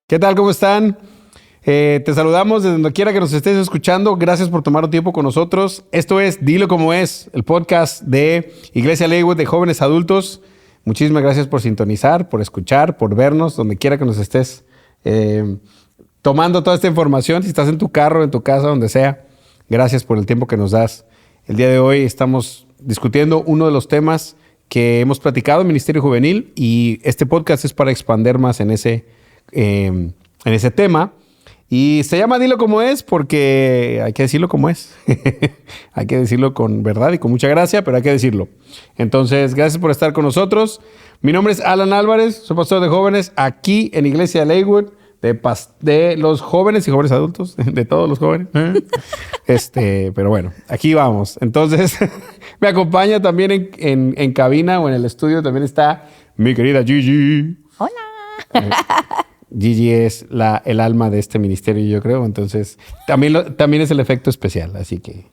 ¿Qué tal? ¿Cómo están? Te saludamos desde donde quiera que nos estés escuchando. Gracias por tomar un tiempo con nosotros. Esto es Dilo Como Es, el podcast de Iglesia Lakewood de jóvenes adultos. Muchísimas gracias por sintonizar, por escuchar, por vernos, donde quiera que nos estés tomando toda esta información. Si estás en tu carro, en tu casa, donde sea, gracias por el tiempo que nos das. El día de hoy estamos discutiendo uno de los temas que hemos platicado en Ministerio Juvenil y este podcast es para expandir más en ese tema. Y se llama Dilo Como Es porque hay que decirlo como es. Hay que decirlo con verdad y con mucha gracia, pero hay que decirlo. Entonces, gracias por estar con nosotros. Mi nombre es Alan Álvarez, soy pastor de jóvenes aquí en Iglesia Lakewood, de los jóvenes y jóvenes adultos, de todos los jóvenes. Pero bueno, aquí vamos. Entonces, me acompaña también en cabina o en el estudio, también está mi querida Gigi. Hola. Gigi es el alma de este ministerio, yo creo. Entonces, también es el efecto especial. Así que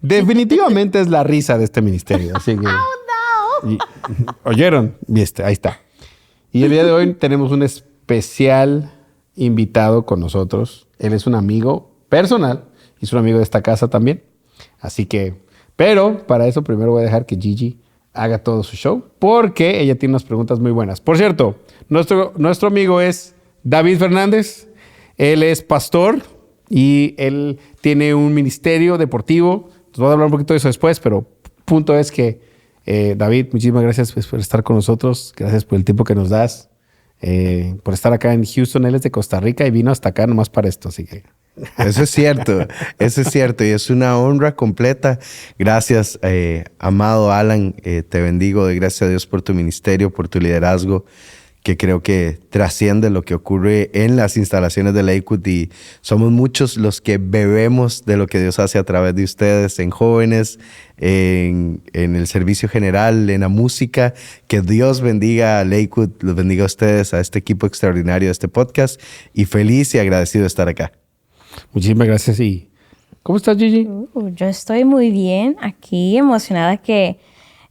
definitivamente es la risa de este ministerio. Así que, ¿oyeron? Ahí está. Y el día de hoy tenemos un especial invitado con nosotros. Él es un amigo personal y es un amigo de esta casa también. Así que, pero para eso primero voy a dejar que Gigi haga todo su show porque ella tiene unas preguntas muy buenas. Por cierto, nuestro amigo es David Fernández. Él es pastor y él tiene un ministerio deportivo. Nos vamos a hablar un poquito de eso después, pero punto es que David, muchísimas gracias por estar con nosotros. Gracias por el tiempo que nos das. Por estar acá en Houston. Él es de Costa Rica y vino hasta acá nomás para esto, así que... Eso es cierto y es una honra completa. Gracias, amado Alan, te bendigo, de gracias a Dios por tu ministerio, por tu liderazgo, que creo que trasciende lo que ocurre en las instalaciones de Lakewood y somos muchos los que bebemos de lo que Dios hace a través de ustedes en jóvenes, en el servicio general, en la música. Que Dios bendiga a Lakewood, los bendiga a ustedes, a este equipo extraordinario de este podcast y feliz y agradecido de estar acá. Muchísimas gracias. ¿Y cómo estás, Gigi? Yo estoy muy bien aquí, emocionada que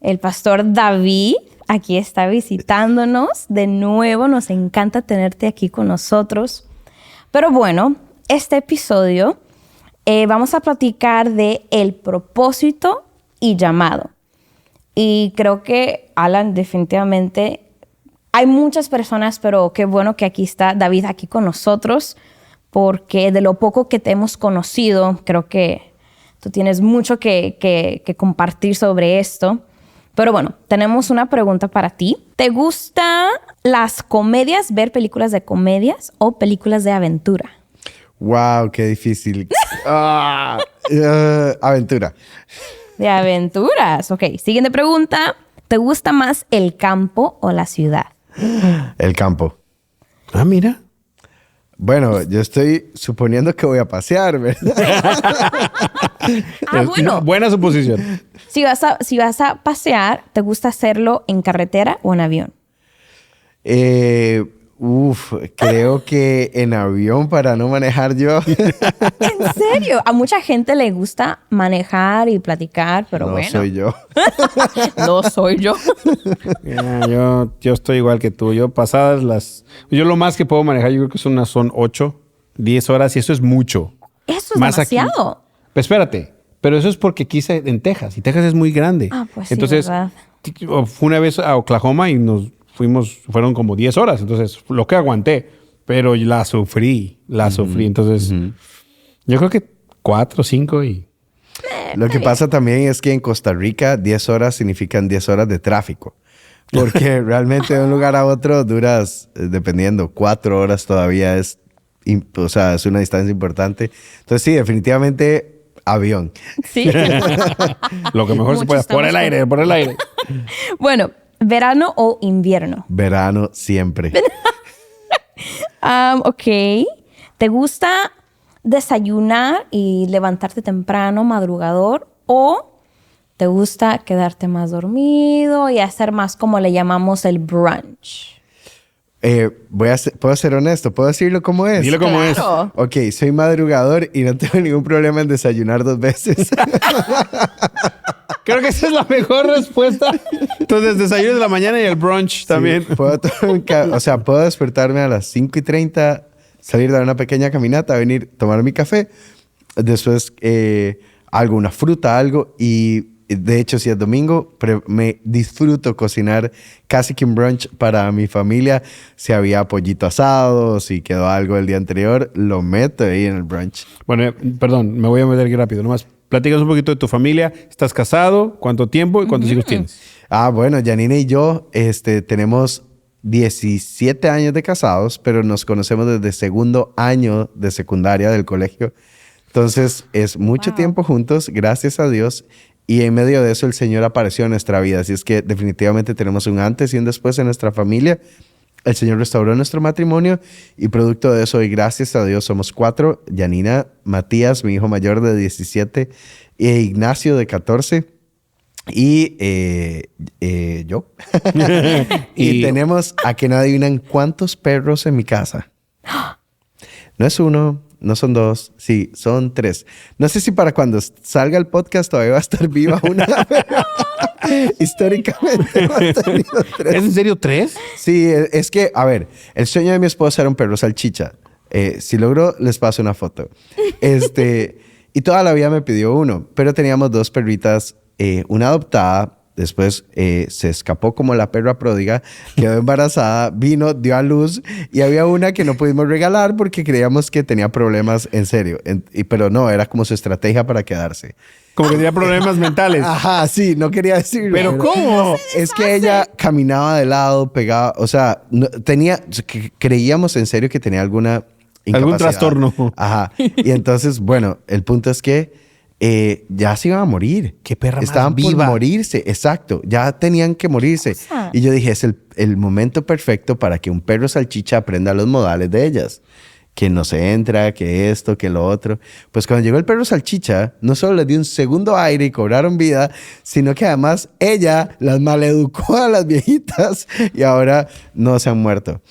el pastor David aquí está visitándonos de nuevo. Nos encanta tenerte aquí con nosotros. Pero bueno, este episodio vamos a platicar de el propósito y llamado. Y creo que, Alan, definitivamente hay muchas personas, pero qué bueno que aquí está David aquí con nosotros, porque de lo poco que te hemos conocido, creo que tú tienes mucho que compartir sobre esto. Pero bueno, tenemos una pregunta para ti. ¿Te gustan las comedias, ver películas de comedias o películas de aventura? ¡Wow! ¡Qué difícil! Aventura. De aventuras. Ok, siguiente pregunta. ¿Te gusta más el campo o la ciudad? El campo. Ah, mira. Bueno, yo estoy suponiendo que voy a pasear, ¿verdad? Bueno. Buena suposición. Si vas a pasear, ¿te gusta hacerlo en carretera o en avión? Creo que en avión para no manejar yo. ¿En serio? A mucha gente le gusta manejar y platicar, pero no bueno. No soy yo. No soy yo. Yo estoy igual que tú. Yo lo más que puedo manejar, yo creo que son 8, 10 horas y eso es mucho. Eso es más demasiado. Aquí. Pero espérate, pero eso es porque quise en Texas y Texas es muy grande. Ah, pues entonces, sí, ¿verdad? Fue una vez a Oklahoma y fueron como 10 horas. Entonces, lo que aguanté, pero la sufrí. Entonces, yo creo que 4, 5 y... Lo que pasa también es que en Costa Rica 10 horas significan 10 horas de tráfico. Porque realmente de un lugar a otro duras, dependiendo, 4 horas todavía es una distancia importante. Entonces sí, definitivamente avión. Sí. Lo que mejor se puede. Por el aire. Bueno, ¿verano o invierno? Verano siempre. Ok. ¿Te gusta desayunar y levantarte temprano, madrugador? ¿O te gusta quedarte más dormido y hacer más como le llamamos el brunch? ¿Puedo ser honesto? ¿Puedo decirlo como es? Dilo como es. Ok, soy madrugador y no tengo ningún problema en desayunar 2 veces. Creo que esa es la mejor respuesta. Entonces, desayuno de la mañana y el brunch también. Sí, puedo despertarme a las 5:30 salir a dar una pequeña caminata, venir, tomar mi café, después alguna fruta, algo, y de hecho si es domingo, me disfruto cocinar casi que un brunch para mi familia. Si había pollito asado, si quedó algo el día anterior, lo meto ahí en el brunch. Bueno, perdón, me voy a meter aquí rápido. Nomás platícanos un poquito de tu familia. ¿Estás casado? ¿Cuánto tiempo y cuántos hijos tienes? Bueno, Janine y yo tenemos 17 años de casados, pero nos conocemos desde segundo año de secundaria del colegio. Entonces, es mucho tiempo juntos, gracias a Dios. Y en medio de eso, el Señor apareció en nuestra vida. Así es que definitivamente tenemos un antes y un después en nuestra familia. El Señor restauró nuestro matrimonio y producto de eso, y gracias a Dios, somos 4. Janina, Matías, mi hijo mayor de 17, e Ignacio de 14. Y yo. Y tenemos, a que no adivinan, ¿cuántos perros en mi casa? No es uno, no son 2, sí, son 3. No sé si para cuando salga el podcast todavía va a estar viva una. Históricamente hemos tenido 3. ¿Es en serio 3? Sí, es que, a ver, el sueño de mi esposa era un perro salchicha. Si logro, les paso una foto. Y toda la vida me pidió uno, pero teníamos 2 perritas, una adoptada. Después se escapó como la perra pródiga, quedó embarazada, vino, dio a luz y había una que no pudimos regalar porque creíamos que tenía problemas en serio. Pero no, era como su estrategia para quedarse. Como que tenía problemas mentales. Ajá, sí, no quería decirlo. ¿Pero cómo? Es que ella caminaba de lado, pegaba, o sea, creíamos en serio que tenía alguna incapacidad. Algún trastorno. Ajá. Y entonces, bueno, el punto es que ya se iban a morir. Qué perra más Estaban viva. por morirse, exacto. Ya tenían que morirse. Y yo dije, es el momento perfecto para que un perro salchicha aprenda los modales de ellas. Que no se entra, que esto, que lo otro. Pues cuando llegó el perro salchicha, no solo les dio un segundo aire y cobraron vida, sino que además ella las maleducó a las viejitas y ahora no se han muerto.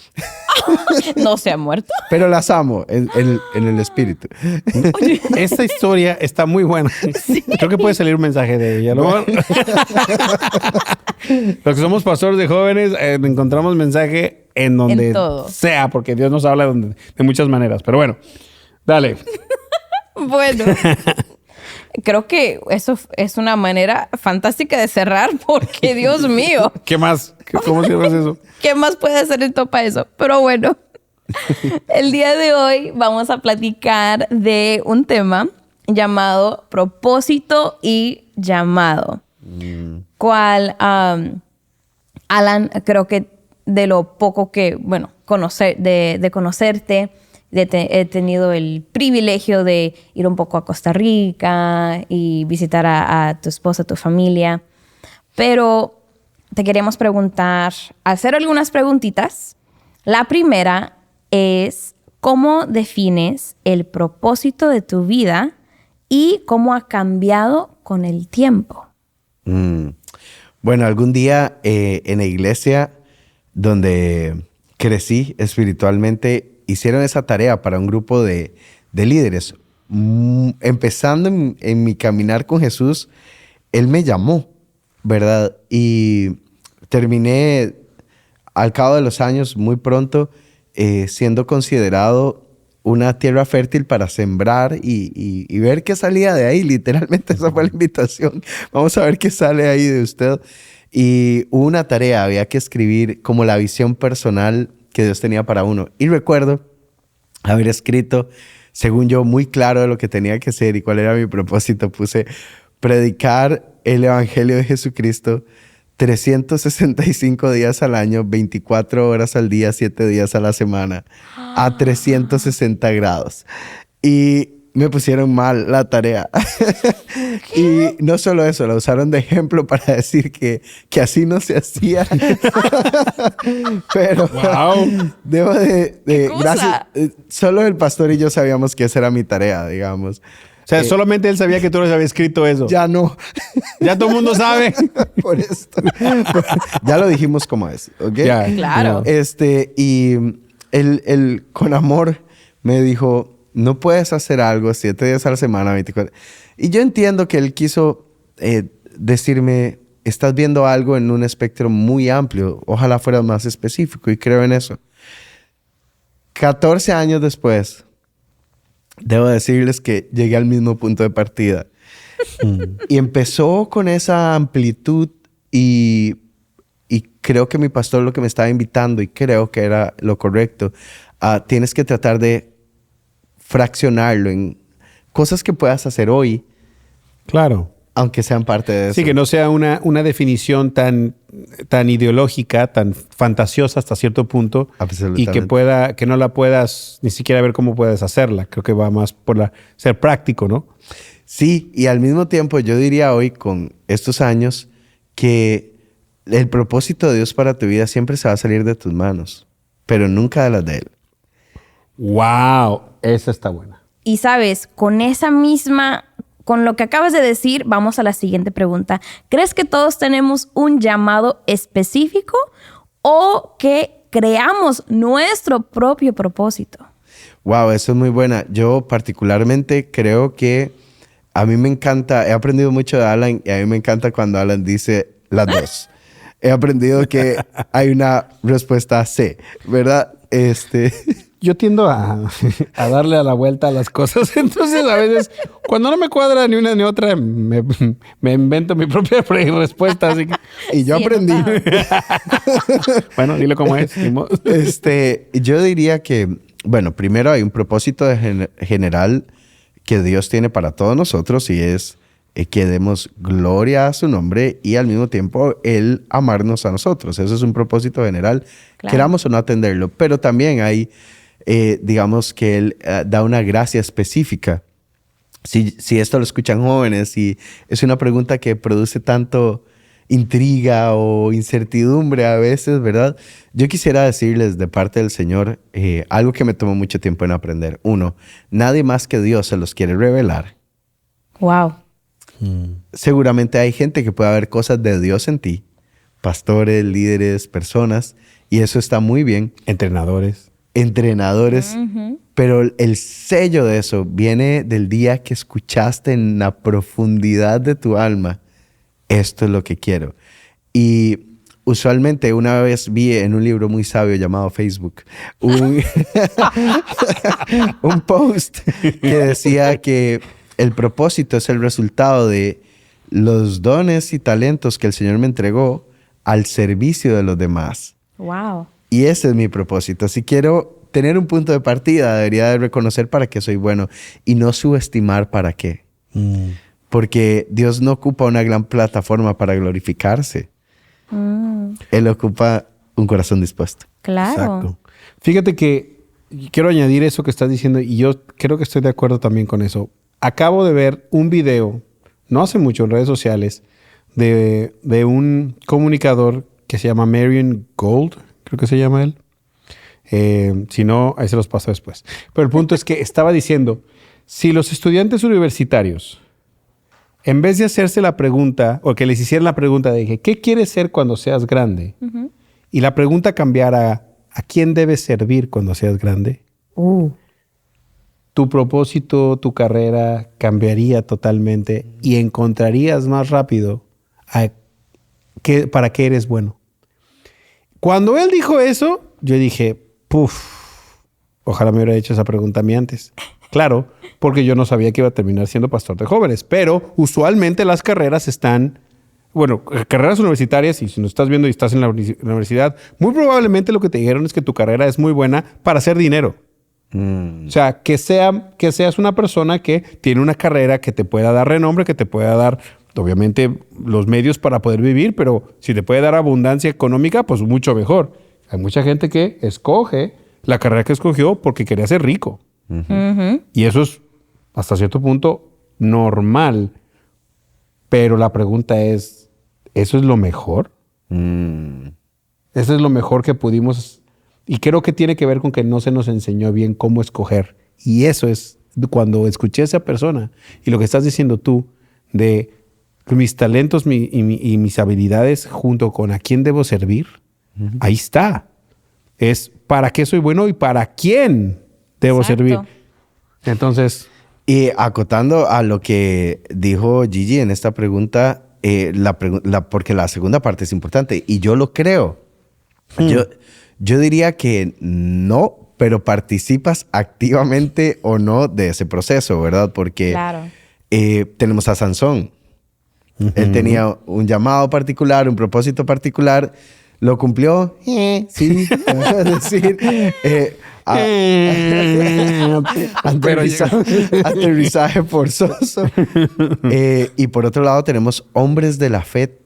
¿No se ha muerto? Pero las amo en el espíritu. Esta historia está muy buena. Sí. Creo que puede salir un mensaje de ella. ¿No? Los que somos pastores de jóvenes, encontramos mensaje en donde sea, porque Dios nos habla de muchas maneras. Pero bueno, dale. Bueno, creo que eso es una manera fantástica de cerrar, porque Dios mío. ¿Qué más? ¿Cómo cierras eso? ¿Qué más puede hacer esto para eso? Pero bueno, el día de hoy vamos a platicar de un tema llamado propósito y llamado. Cual, Alan, creo que de lo poco que, bueno, de conocerte, he tenido el privilegio de ir un poco a Costa Rica y visitar a tu esposa, a tu familia. Pero te queríamos preguntar, hacer algunas preguntitas. La primera es, ¿cómo defines el propósito de tu vida y cómo ha cambiado con el tiempo? Bueno, algún día en la iglesia donde crecí espiritualmente, hicieron esa tarea para un grupo de líderes. Empezando en mi caminar con Jesús, Él me llamó, ¿verdad? Y terminé al cabo de los años, muy pronto, siendo considerado una tierra fértil para sembrar y ver qué salía de ahí. Literalmente esa fue la invitación. Vamos a ver qué sale ahí de usted. Y hubo una tarea, había que escribir como la visión personal que Dios tenía para uno. Y recuerdo haber escrito, según yo, muy claro de lo que tenía que ser y cuál era mi propósito. Puse predicar el evangelio de Jesucristo 365 días al año, 24 horas al día, 7 días a la semana, a 360 grados. Y me pusieron mal la tarea. Y no solo eso, la usaron de ejemplo para decir que así no se hacía. Pero debo de gracias. Solo el pastor y yo sabíamos que esa era mi tarea, digamos. O sea, solamente él sabía que tú les habías escrito eso. Ya no. Ya todo el mundo sabe. Por esto. Ya lo dijimos como es, ¿ok? Ya, claro. Y él con amor me dijo, no puedes hacer algo 7 días a la semana, 24. Y yo entiendo que él quiso decirme, estás viendo algo en un espectro muy amplio. Ojalá fuera más específico y creo en eso. 14 años después, debo decirles que llegué al mismo punto de partida. Y empezó con esa amplitud y creo que mi pastor lo que me estaba invitando, y creo que era lo correcto, tienes que tratar de fraccionarlo en cosas que puedas hacer hoy, Claro. aunque sean parte de eso. Sí, que no sea una definición tan ideológica, tan fantasiosa hasta cierto punto. Absolutamente. Y que no la puedas ni siquiera ver cómo puedes hacerla. Creo que va más por ser práctico, ¿no? Sí, y al mismo tiempo yo diría hoy, con estos años, que el propósito de Dios para tu vida siempre se va a salir de tus manos, pero nunca de las de Él. ¡Wow! Esa está buena. Y sabes, con lo que acabas de decir, vamos a la siguiente pregunta. ¿Crees que todos tenemos un llamado específico o que creamos nuestro propio propósito? Wow, eso es muy buena. Yo particularmente creo que a mí me encanta, he aprendido mucho de Alan y a mí me encanta cuando Alan dice las dos. He aprendido que hay una respuesta C, ¿verdad? Yo tiendo a darle a la vuelta a las cosas. Entonces, a veces, cuando no me cuadra ni una ni otra, me invento mi propia respuesta. Así que, Y yo Sí, aprendí. bueno, dile cómo es. ni modo. Yo diría que, bueno, primero hay un propósito general que Dios tiene para todos nosotros y es que demos gloria a su nombre y al mismo tiempo Él amarnos a nosotros. Eso es un propósito general, Claro. queramos o no atenderlo. Pero también hay, digamos que Él da una gracia específica. Si esto lo escuchan jóvenes y es una pregunta que produce tanto intriga o incertidumbre a veces, ¿verdad? Yo quisiera decirles de parte del Señor algo que me tomó mucho tiempo en aprender. Uno, nadie más que Dios se los quiere revelar. Wow. Seguramente hay gente que puede ver cosas de Dios en ti, pastores, líderes, personas, y eso está muy bien. Entrenadores. Entrenadores, pero el sello de eso viene del día que escuchaste en la profundidad de tu alma, esto es lo que quiero. Y usualmente una vez vi en un libro muy sabio llamado Facebook un post que decía que el propósito es el resultado de los dones y talentos que el Señor me entregó al servicio de los demás. Wow. Y ese es mi propósito. Si quiero tener un punto de partida, debería de reconocer para qué soy bueno y no subestimar para qué. Porque Dios no ocupa una gran plataforma para glorificarse. Él ocupa un corazón dispuesto. Claro. Exacto. Fíjate que quiero añadir eso que estás diciendo y yo creo que estoy de acuerdo también con eso. Acabo de ver un video, no hace mucho en redes sociales, de un comunicador que se llama Marion Gold, creo que se llama él. Si no, ahí se los paso después. Pero el punto es que estaba diciendo, si los estudiantes universitarios, en vez de hacerse la pregunta, o que les hicieran la pregunta de ¿qué quieres ser cuando seas grande? Y la pregunta cambiara ¿a quién debes servir cuando seas grande? Tu propósito, tu carrera cambiaría totalmente y encontrarías más rápido para qué eres bueno. Cuando él dijo eso, yo dije, ojalá me hubiera hecho esa pregunta a mí antes. Claro, porque yo no sabía que iba a terminar siendo pastor de jóvenes, pero usualmente las carreras carreras universitarias, y si nos estás viendo y estás en la universidad, muy probablemente lo que te dijeron es que tu carrera es muy buena para hacer dinero. O sea, que seas una persona que tiene una carrera que te pueda dar renombre, que te pueda dar, obviamente, los medios para poder vivir, pero si te puede dar abundancia económica, pues mucho mejor. Hay mucha gente que escoge la carrera que escogió porque quería ser rico. Y eso es, hasta cierto punto, normal. Pero la pregunta es, ¿eso es lo mejor? ¿Eso es lo mejor que pudimos? Y creo que tiene que ver con que no se nos enseñó bien cómo escoger. Y eso es cuando escuché a esa persona y lo que estás diciendo tú de mis talentos y mis habilidades junto con a quién debo servir. Ahí está. Es para qué soy bueno y para quién debo servir. Entonces, y acotando a lo que dijo Gigi en esta pregunta, porque la segunda parte es importante y yo lo creo. Yo diría que no, pero participas activamente o no de ese proceso, ¿verdad? Porque Claro. tenemos a Sansón. Él tenía un llamado particular, un propósito particular. ¿Lo cumplió? Sí. Es decir, aterrizaje forzoso. Y por otro lado tenemos hombres de la fe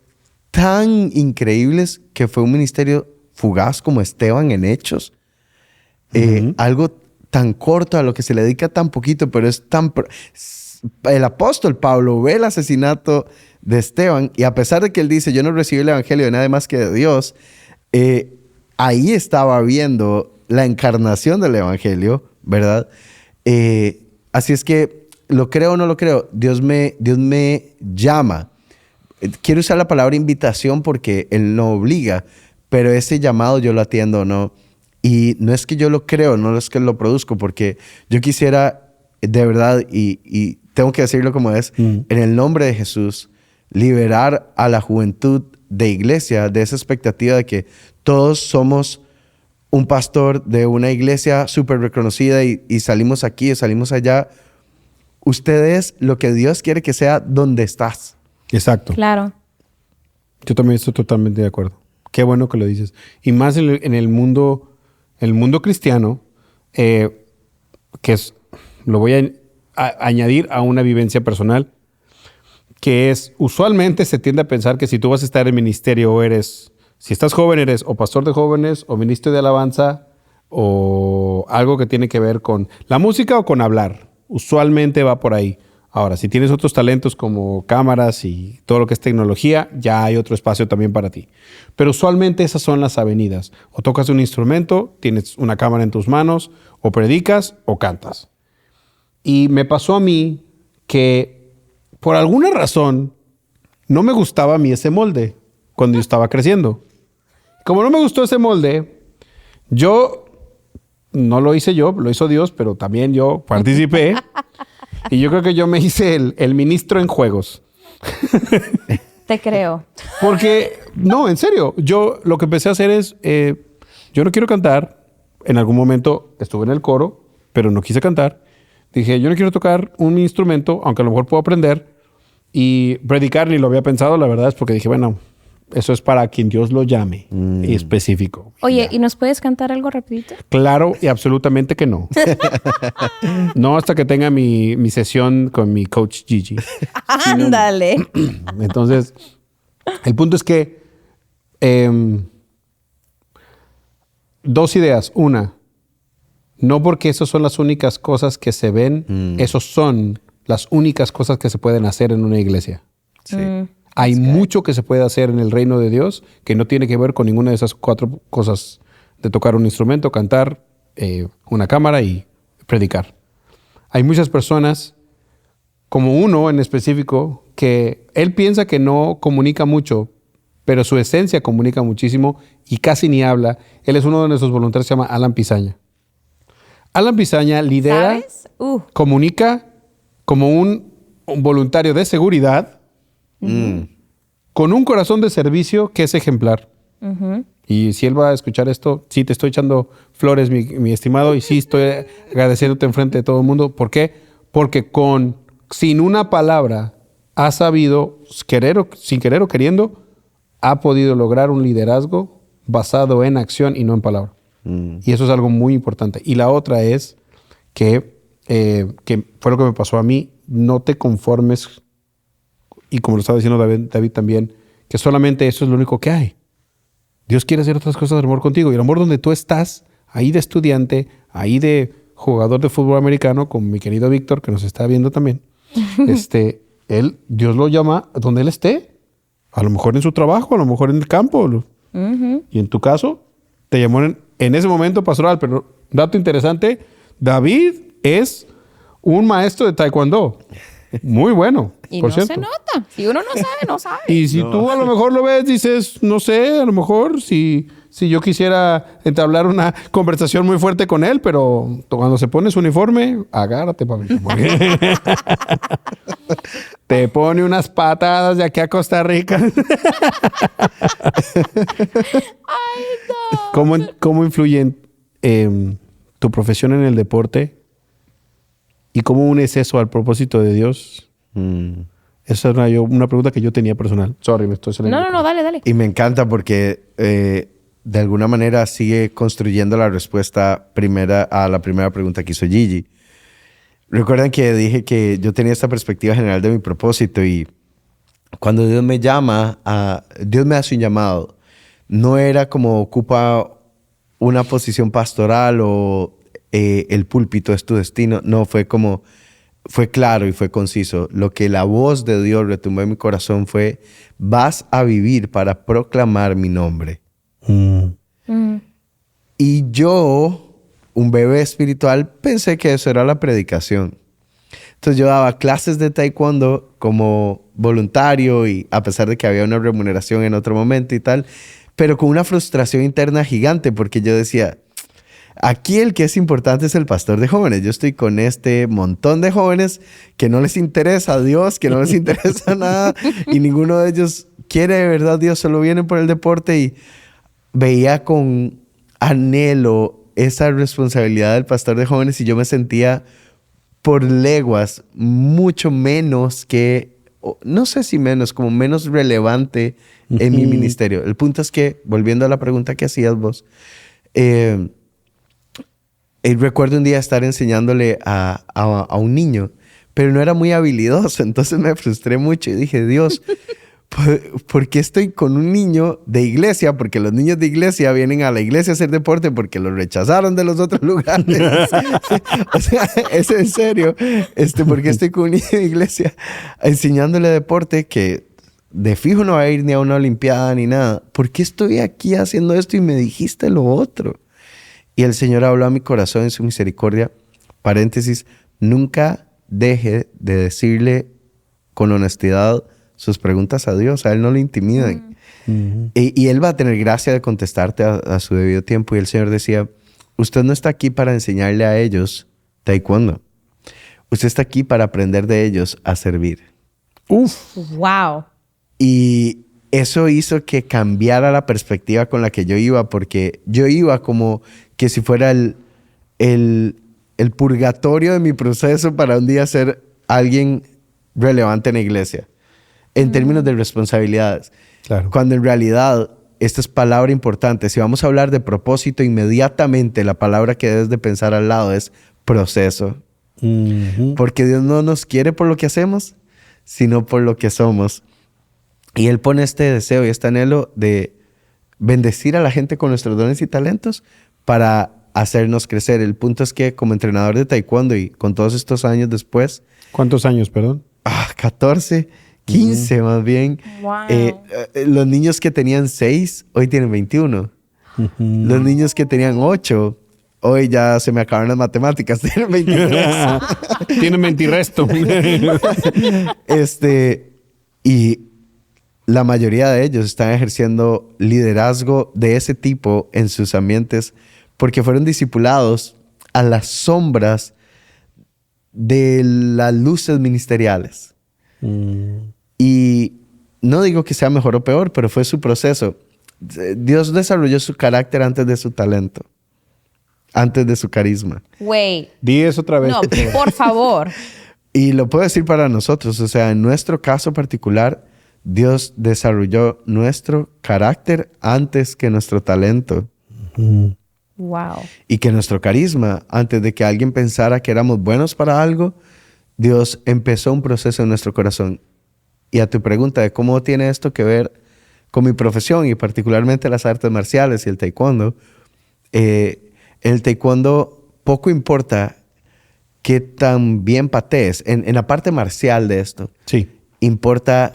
tan increíbles que fue un ministerio fugaz como Esteban en Hechos. Algo tan corto, a lo que se le dedica tan poquito, pero es tan... El apóstol Pablo ve el asesinato de Esteban y a pesar de que él dice, yo no recibí el evangelio de nada más que de Dios, ahí estaba viendo la encarnación del evangelio, ¿verdad? Así es que, lo creo o no lo creo, Dios me llama. Quiero usar la palabra invitación porque Él no obliga, pero ese llamado yo lo atiendo o no. Y no es que yo lo creo, no es que lo produzco, porque yo quisiera de verdad, y tengo que decirlo como es, en el nombre de Jesús, liberar a la juventud de iglesia de esa expectativa de que todos somos un pastor de una iglesia súper reconocida y salimos aquí y salimos allá. Usted es lo que Dios quiere que sea donde estás. Exacto. Claro. Yo también estoy totalmente de acuerdo. Qué bueno que lo dices. Y más en el mundo cristiano, que es, lo voy a añadir a una vivencia personal, que es, usualmente se tiende a pensar que si tú vas a estar en ministerio o si estás joven, eres o pastor de jóvenes o ministro de alabanza o algo que tiene que ver con la música o con hablar. Usualmente va por ahí. Ahora, si tienes otros talentos como cámaras y todo lo que es tecnología, ya hay otro espacio también para ti. Pero usualmente esas son las avenidas. O tocas un instrumento, tienes una cámara en tus manos, o predicas o cantas. Y me pasó a mí que por alguna razón no me gustaba a mí ese molde cuando yo estaba creciendo. Como no me gustó ese molde, no lo hice yo, lo hizo Dios, pero también yo participé. Y yo creo que yo me hice el ministro en juegos. Te creo. Porque, no, en serio, yo lo que empecé a hacer es, yo no quiero cantar. En algún momento estuve en el coro, pero no quise cantar. Dije, yo no quiero tocar un instrumento, aunque a lo mejor puedo aprender. Y predicar ni lo había pensado, la verdad es porque dije, bueno, eso es para quien Dios lo llame, específico. Oye, ¿y nos puedes cantar algo rapidito? Claro y absolutamente que no. No hasta que tenga mi sesión con mi coach Gigi. Ándale. Entonces, el punto es que dos ideas. Una, no porque esas son las únicas cosas que se ven, esos son las únicas cosas que se pueden hacer en una iglesia. Sí. Hay mucho que se puede hacer en el reino de Dios que no tiene que ver con ninguna de esas cuatro cosas de tocar un instrumento, cantar, una cámara y predicar. Hay muchas personas, como uno en específico, que él piensa que no comunica mucho, pero su esencia comunica muchísimo y casi ni habla. Él es uno de nuestros voluntarios, se llama Alan Pizaña. Alan Pizaña lidera, ¿Sabes? comunica como un voluntario de seguridad, con un corazón de servicio que es ejemplar. Y si él va a escuchar esto, sí te estoy echando flores, mi estimado, y sí estoy agradeciéndote enfrente de todo el mundo. ¿Por qué? Porque sin una palabra ha sabido, sin querer o queriendo, ha podido lograr un liderazgo basado en acción y no en palabra. Y eso es algo muy importante. Y la otra es que fue lo que me pasó a mí, no te conformes, y como lo estaba diciendo David también, que solamente eso es lo único que hay. Dios quiere hacer otras cosas de amor contigo. Y el amor donde tú estás, ahí de estudiante, ahí de jugador de fútbol americano, con mi querido Víctor, que nos está viendo también, Dios lo llama donde él esté. A lo mejor en su trabajo, a lo mejor en el campo. Y en tu caso, te llamó en ese momento pastoral. Pero dato interesante, David es un maestro de taekwondo. Muy bueno. Y por no cierto. se nota. Si uno no sabe, no sabe. Y si tú a lo mejor lo ves, dices, no sé, a lo mejor si yo quisiera entablar una conversación muy fuerte con él, pero cuando se pone su uniforme, agárrate, papito. Te pone unas patadas de aquí a Costa Rica. Ay, no. ¿Cómo influyen tu profesión en el deporte y cómo unes eso al propósito de Dios. Esa es una pregunta que yo tenía personal. Sorry, me estoy saliendo. No, dale, dale. Y me encanta porque de alguna manera sigue construyendo la respuesta a la primera pregunta que hizo Gigi. Recuerdan que dije que yo tenía esta perspectiva general de mi propósito y cuando Dios me llama, Dios me hace un llamado. No era como ocupa una posición pastoral o el púlpito es tu destino. No, fue claro y fue conciso. Lo que la voz de Dios retumbó en mi corazón fue, vas a vivir para proclamar mi nombre. Y yo, un bebé espiritual, pensé que eso era la predicación. Entonces yo daba clases de taekwondo como voluntario y a pesar de que había una remuneración en otro momento y tal, pero con una frustración interna gigante porque yo decía, aquí el que es importante es el pastor de jóvenes. Yo estoy con este montón de jóvenes que no les interesa a Dios, que no les interesa nada y ninguno de ellos quiere de verdad a Dios, solo vienen por el deporte y veía con anhelo esa responsabilidad del pastor de jóvenes y yo me sentía por leguas mucho menos que, no sé si menos, como menos relevante en mi ministerio. El punto es que, volviendo a la pregunta que hacías vos, recuerdo un día estar enseñándole a un niño, pero no era muy habilidoso, entonces me frustré mucho y dije, Dios, ¿por qué estoy con un niño de iglesia? Porque los niños de iglesia vienen a la iglesia a hacer deporte porque los rechazaron de los otros lugares. O sea, es en serio. ¿Por qué estoy con un niño de iglesia enseñándole deporte que de fijo no va a ir ni a una olimpiada ni nada? ¿Por qué estoy aquí haciendo esto y me dijiste lo otro? Y el Señor habló a mi corazón en su misericordia. Paréntesis, nunca deje de decirle con honestidad sus preguntas a Dios. A Él no le intimidan. Y Él va a tener gracia de contestarte a su debido tiempo. Y el Señor decía, usted no está aquí para enseñarle a ellos taekwondo. Usted está aquí para aprender de ellos a servir. Wow. Y eso hizo que cambiara la perspectiva con la que yo iba, porque yo iba como que si fuera el purgatorio de mi proceso para un día ser alguien relevante en la iglesia, en términos de responsabilidades. Claro. Cuando en realidad, esta es palabra importante. Si vamos a hablar de propósito, inmediatamente la palabra que debes de pensar al lado es proceso. Porque Dios no nos quiere por lo que hacemos, sino por lo que somos. Y Él pone este deseo y este anhelo de bendecir a la gente con nuestros dones y talentos para hacernos crecer. El punto es que como entrenador de taekwondo y con todos estos años después... ¿Cuántos años, perdón? 14, 15 más bien. Wow. Los niños que tenían 6, hoy tienen 21. Los niños que tenían 8, hoy ya se me acabaron las matemáticas, tienen 23. Tienen 20 y resto. Y la mayoría de ellos están ejerciendo liderazgo de ese tipo en sus ambientes porque fueron discipulados a las sombras de las luces ministeriales. Y no digo que sea mejor o peor, pero fue su proceso. Dios desarrolló su carácter antes de su talento, antes de su carisma. Wait. Di eso otra vez. No, por favor. Y lo puedo decir para nosotros, o sea, en nuestro caso particular, Dios desarrolló nuestro carácter antes que nuestro talento. Wow. Y que nuestro carisma, antes de que alguien pensara que éramos buenos para algo, Dios empezó un proceso en nuestro corazón. Y a tu pregunta de cómo tiene esto que ver con mi profesión y particularmente las artes marciales y el taekwondo, en el taekwondo poco importa qué tan bien patees. En la parte marcial de esto, Sí. importa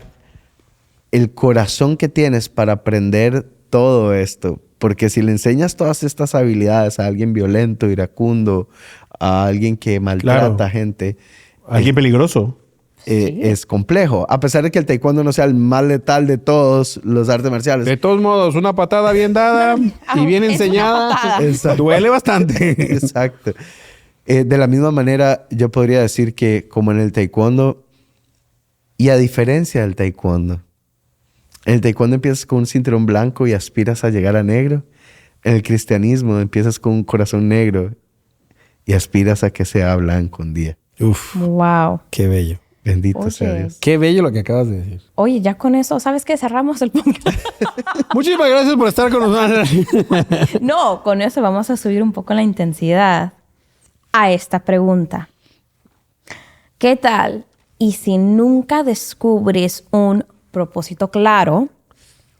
el corazón que tienes para aprender todo esto. Porque si le enseñas todas estas habilidades a alguien violento, iracundo, a alguien que maltrata a gente... Alguien peligroso. Es complejo. A pesar de que el taekwondo no sea el más letal de todos los artes marciales. De todos modos, una patada bien dada y bien Es una enseñada patada. duele bastante. Exacto. De la misma manera, yo podría decir que como en el taekwondo, y a diferencia del taekwondo, en el taekwondo empiezas con un cinturón blanco y aspiras a llegar a negro. En el cristianismo empiezas con un corazón negro y aspiras a que sea blanco un día. Uf, Wow. qué bello. Bendito sea Oye. Dios. Qué bello lo que acabas de decir. Oye, ya con eso, ¿sabes qué? Cerramos el podcast. Muchísimas gracias por estar con nosotros. No, con eso vamos a subir un poco la intensidad a esta pregunta. ¿Qué tal? Y si nunca descubres un propósito claro,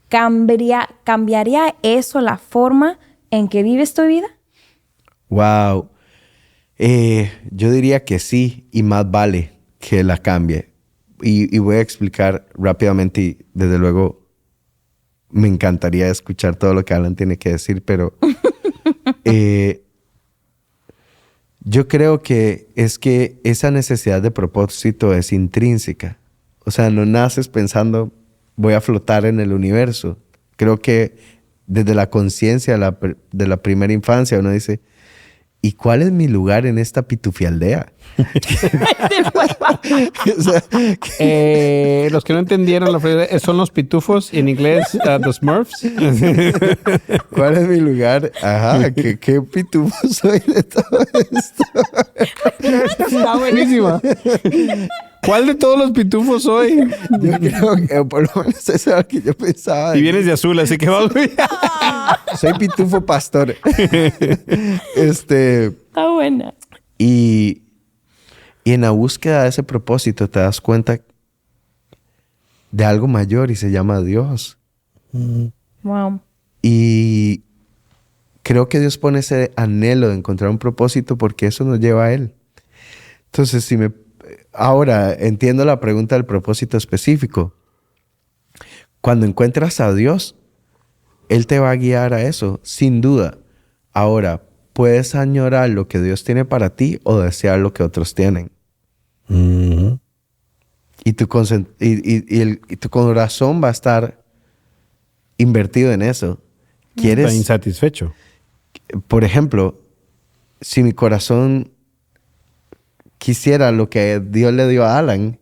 ¿cambiaría eso la forma en que vives tu vida? Wow. Yo diría que sí, y más vale que la cambie. Y voy a explicar rápidamente, y desde luego me encantaría escuchar todo lo que Alan tiene que decir, pero yo creo que es que esa necesidad de propósito es intrínseca. O sea, no naces pensando, voy a flotar en el universo. Creo que desde la conciencia de la primera infancia uno dice, ¿y cuál es mi lugar en esta pitufialdea? O sea, Los que no entendieron la frase son los pitufos, en inglés, the Smurfs. ¿cuál es mi lugar? Ajá, ¿qué pitufo soy de todo esto? Está buenísima. ¿Cuál de todos los pitufos soy? Yo creo que por lo menos eso es lo que yo pensaba. Y vienes de azul, así que vamos. Soy pitufo pastor. Está buena. Y en la búsqueda de ese propósito te das cuenta de algo mayor y se llama Dios. Wow. Y creo que Dios pone ese anhelo de encontrar un propósito porque eso nos lleva a Él. Entonces, ahora entiendo la pregunta del propósito específico. Cuando encuentras a Dios, Él te va a guiar a eso, sin duda. Ahora, puedes añorar lo que Dios tiene para ti o desear lo que otros tienen. Y tu corazón va a estar invertido en eso. Está ¿Quieres? insatisfecho. Por ejemplo, si mi corazón quisiera lo que Dios le dio a Alan,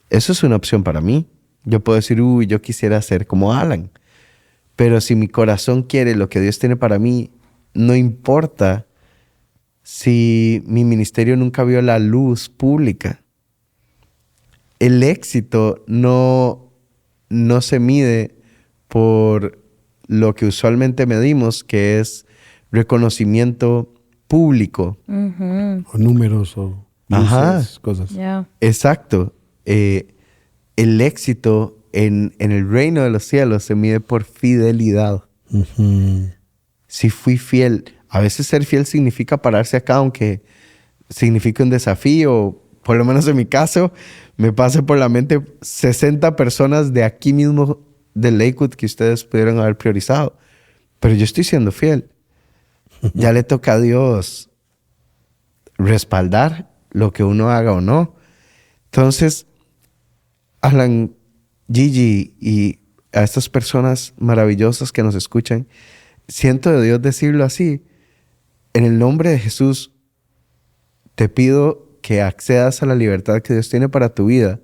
eso es una opción para mí. Yo puedo decir, yo quisiera ser como Alan. Pero si mi corazón quiere lo que Dios tiene para mí, no importa si mi ministerio nunca vio la luz pública. El éxito no se mide por lo que usualmente medimos, que es reconocimiento público. O números o Ajá. luces, cosas. Ya. Exacto. El éxito en el reino de los cielos se mide por fidelidad. Si fui fiel. A veces ser fiel significa pararse acá, aunque significa un desafío. Por lo menos en mi caso, me pasa por la mente 60 personas de aquí mismo de Lakewood que ustedes pudieron haber priorizado. Pero yo estoy siendo fiel. Ya le toca a Dios respaldar lo que uno haga o no. Entonces, Alan, Gigi y a estas personas maravillosas que nos escuchan, siento de Dios decirlo así. En el nombre de Jesús, te pido que accedas a la libertad que Dios tiene para tu vida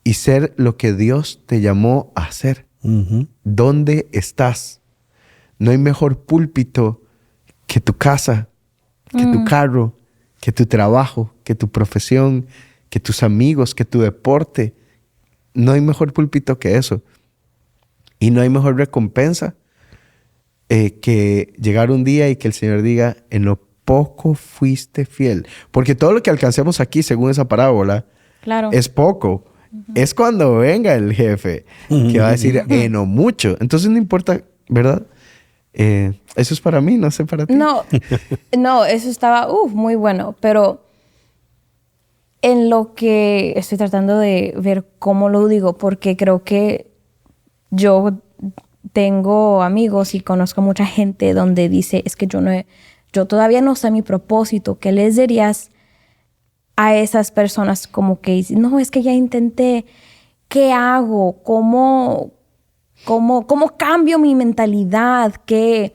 y ser lo que Dios te llamó a hacer. ¿Dónde estás? No hay mejor púlpito que tu casa, que tu carro, que tu trabajo, que tu profesión, que tus amigos, que tu deporte. No hay mejor púlpito que eso. Y no hay mejor recompensa que llegar un día y que el Señor diga, en lo poco fuiste fiel. Porque todo lo que alcancemos aquí, según esa parábola, Claro. es poco. Es cuando venga el jefe que va a decir, no mucho. Entonces no importa, ¿verdad? Eso es para mí, no sé para ti. No, eso estaba muy bueno, pero en lo que estoy tratando de ver cómo lo digo, porque creo que yo tengo amigos y conozco mucha gente donde dice, es que yo todavía no sé mi propósito. ¿Qué les dirías a esas personas como que dicen, no, es que ya intenté, ¿qué hago? ¿Cómo cambio mi mentalidad? ¿Qué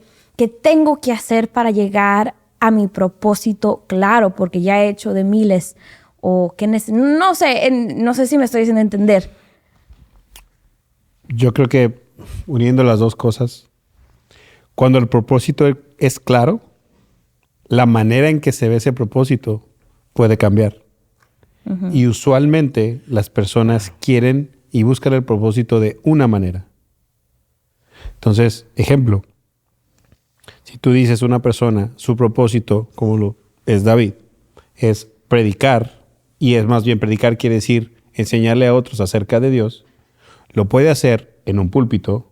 tengo que hacer para llegar a mi propósito claro? Porque ya he hecho de miles. O que no sé si me estoy haciendo entender. Yo creo que uniendo las dos cosas, cuando el propósito es claro, la manera en que se ve ese propósito puede cambiar. Y usualmente las personas quieren y buscan el propósito de una manera. Entonces, ejemplo, si tú dices a una persona, su propósito, como lo es David, es predicar, y es más bien predicar quiere decir enseñarle a otros acerca de Dios, lo puede hacer en un púlpito,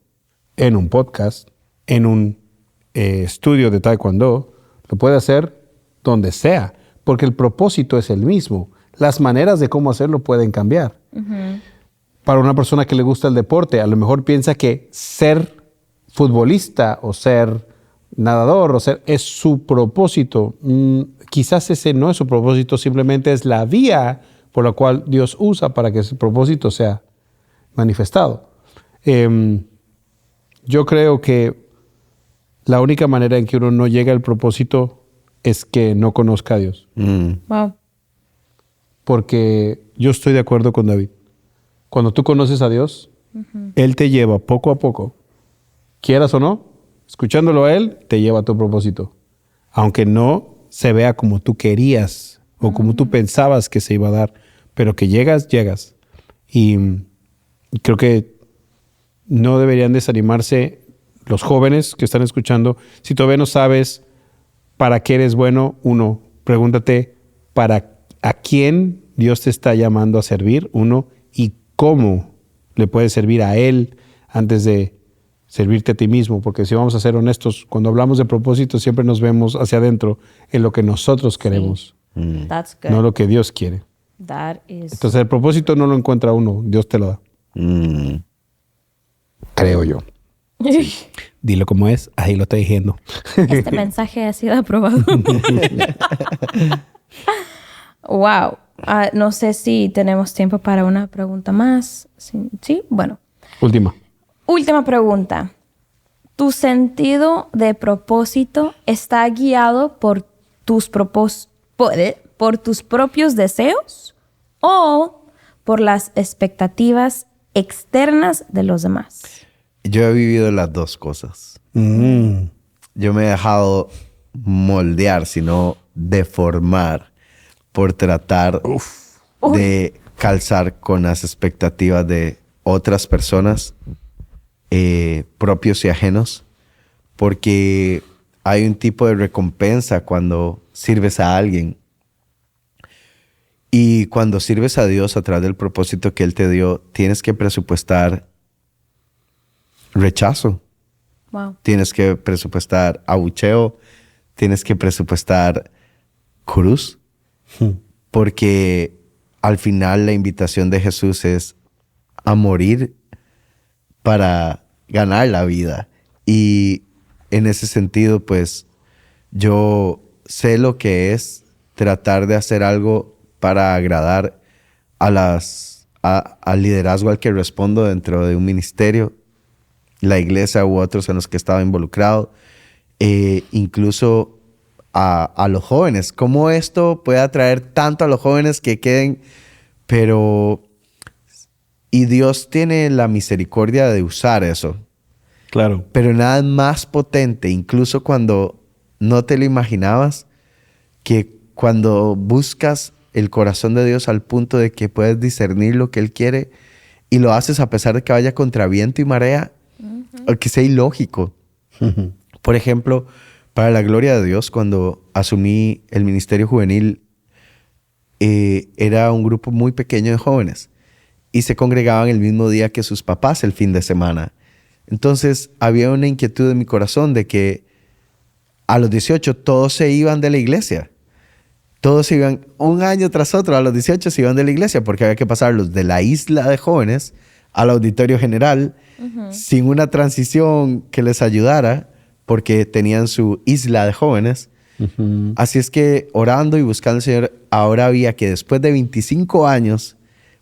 en un podcast, en un estudio de taekwondo, lo puede hacer donde sea, porque el propósito es el mismo. Las maneras de cómo hacerlo pueden cambiar. Para una persona que le gusta el deporte, a lo mejor piensa que ser futbolista o ser nadador es su propósito. Quizás ese no es su propósito, simplemente es la vía por la cual Dios usa para que ese propósito sea manifestado. Yo creo que la única manera en que uno no llega al propósito es que no conozca a Dios. Wow. Porque yo estoy de acuerdo con David. Cuando tú conoces a Dios, Él te lleva poco a poco, quieras o no, escuchándolo a Él, te lleva a tu propósito. Aunque no se vea como tú querías o como tú pensabas que se iba a dar, pero que llegas. Y creo que no deberían desanimarse los jóvenes que están escuchando. Si todavía no sabes para qué eres bueno, uno, pregúntate a quién Dios te está llamando a servir, uno, y cómo le puedes servir a Él antes de servirte a ti mismo. Porque si vamos a ser honestos, cuando hablamos de propósito siempre nos vemos hacia adentro en lo que nosotros queremos, That's good. no lo que Dios quiere. That is... Entonces el propósito no lo encuentra uno, Dios te lo da. Creo yo. Dilo como es, ahí lo está diciendo. Este mensaje ha sido aprobado. Wow. No sé si tenemos tiempo para una pregunta más. Sí, bueno. Última pregunta. ¿Tu sentido de propósito está guiado por tus propios deseos o por las expectativas externas de los demás? Yo he vivido las dos cosas. Yo me he dejado moldear, sino deformar por tratar de calzar con las expectativas de otras personas, propios y ajenos, porque hay un tipo de recompensa cuando sirves a alguien. Y cuando sirves a Dios a través del propósito que Él te dio, tienes que presupuestar rechazo. Wow. Tienes que presupuestar abucheo. Tienes que presupuestar cruz. Porque al final la invitación de Jesús es a morir para ganar la vida. Y en ese sentido, pues, yo sé lo que es tratar de hacer algo para agradar al liderazgo al que respondo dentro de un ministerio, la iglesia u otros en los que estaba involucrado, incluso a los jóvenes. ¿Cómo esto puede atraer tanto a los jóvenes que queden? Y Dios tiene la misericordia de usar eso. Claro. Pero nada más potente, incluso cuando no te lo imaginabas, que cuando buscas el corazón de Dios al punto de que puedes discernir lo que Él quiere y lo haces a pesar de que vaya contra viento y marea, o que sea ilógico. Por ejemplo, para la gloria de Dios, cuando asumí el ministerio juvenil, era un grupo muy pequeño de jóvenes y se congregaban el mismo día que sus papás el fin de semana. Entonces había una inquietud en mi corazón de que a los 18 todos se iban de la iglesia. Todos se iban un año tras otro, a los 18 se iban de la iglesia porque había que pasarlos de la isla de jóvenes al auditorio general sin una transición que les ayudara porque tenían su isla de jóvenes. Así es que orando y buscando al Señor, ahora había que después de 25 años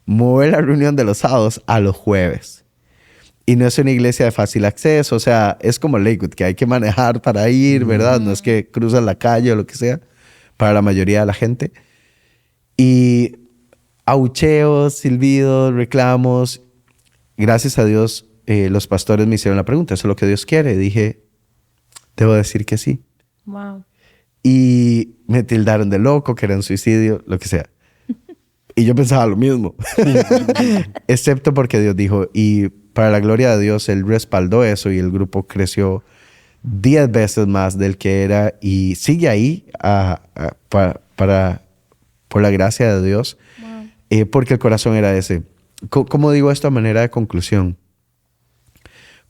mover la reunión de los sábados a los jueves. Y no es una iglesia de fácil acceso, o sea, es como Lakewood, que hay que manejar para ir, ¿verdad? No es que cruzas la calle o lo que sea, para la mayoría de la gente. Y abucheos, silbidos, reclamos. Gracias a Dios, los pastores me hicieron la pregunta, ¿eso es lo que Dios quiere? Dije, debo decir que sí. Wow. y me tildaron de loco, que era un suicidio, lo que sea. Y yo pensaba lo mismo. Excepto porque Dios dijo, y para la gloria de Dios, Él respaldó eso y el grupo creció 10 veces más del que era y sigue ahí por la gracia de Dios, porque el corazón era ese. ¿Cómo digo esto a manera de conclusión?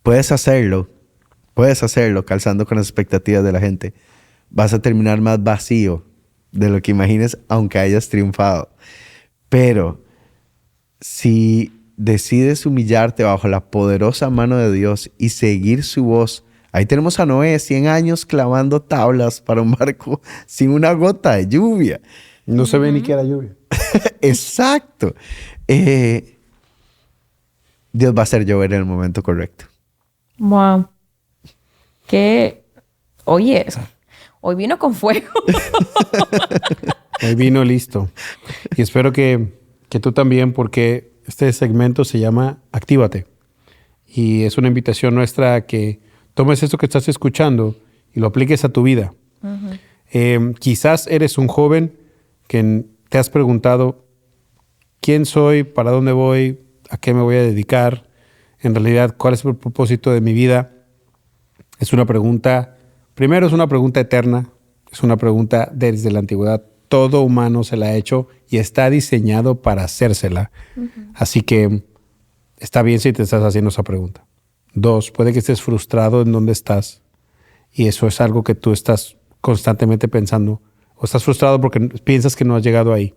Puedes hacerlo calzando con las expectativas de la gente. Vas a terminar más vacío de lo que imagines, aunque hayas triunfado. Pero si decides humillarte bajo la poderosa mano de Dios y seguir su voz, ahí tenemos a Noé, 100 años clavando tablas para un barco sin una gota de lluvia. No se ve ni que era lluvia. Exacto. Dios va a hacer llover en el momento correcto. Wow. Oye, hoy vino con fuego. Hoy vino listo. Y espero que tú también, porque este segmento se llama Actívate. Y es una invitación nuestra a que tomes esto que estás escuchando y lo apliques a tu vida. Quizás eres un joven que te has preguntado quién soy, para dónde voy, a qué me voy a dedicar, en realidad cuál es el propósito de mi vida. Es una pregunta, primero es una pregunta eterna, es una pregunta desde la antigüedad. Todo humano se la ha hecho y está diseñado para hacérsela. Así que está bien si te estás haciendo esa pregunta. 2, puede que estés frustrado en dónde estás y eso es algo que tú estás constantemente pensando o estás frustrado porque piensas que no has llegado ahí.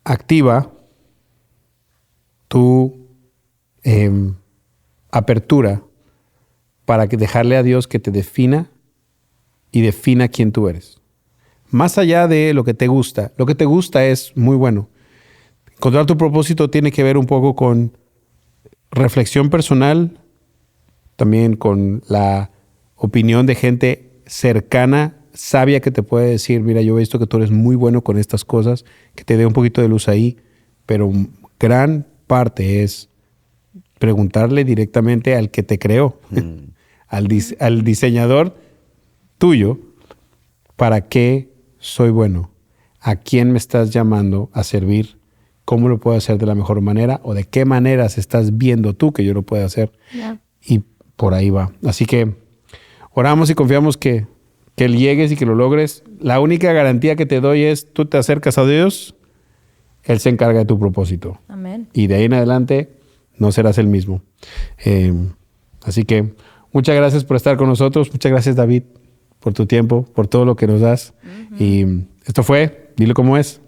Activa tu apertura para dejarle a Dios que te defina y defina quién tú eres. Más allá de lo que te gusta es muy bueno. Encontrar tu propósito tiene que ver un poco con reflexión personal, también con la opinión de gente cercana, sabia, que te puede decir, mira, yo he visto que tú eres muy bueno con estas cosas, que te dé un poquito de luz ahí, pero gran parte es preguntarle directamente al que te creó, al diseñador tuyo, ¿para qué soy bueno? ¿A quién me estás llamando a servir? ¿Cómo lo puedo hacer de la mejor manera? ¿O de qué maneras estás viendo tú que yo lo puedo hacer? Yeah. Y por ahí va. Así que oramos y confiamos que llegues y que lo logres. La única garantía que te doy es tú te acercas a Dios, Él se encarga de tu propósito. Amén. Y de ahí en adelante no serás el mismo. Así que muchas gracias por estar con nosotros. Muchas gracias, David, por tu tiempo, por todo lo que nos das. Y esto fue Dilo Cómo Es.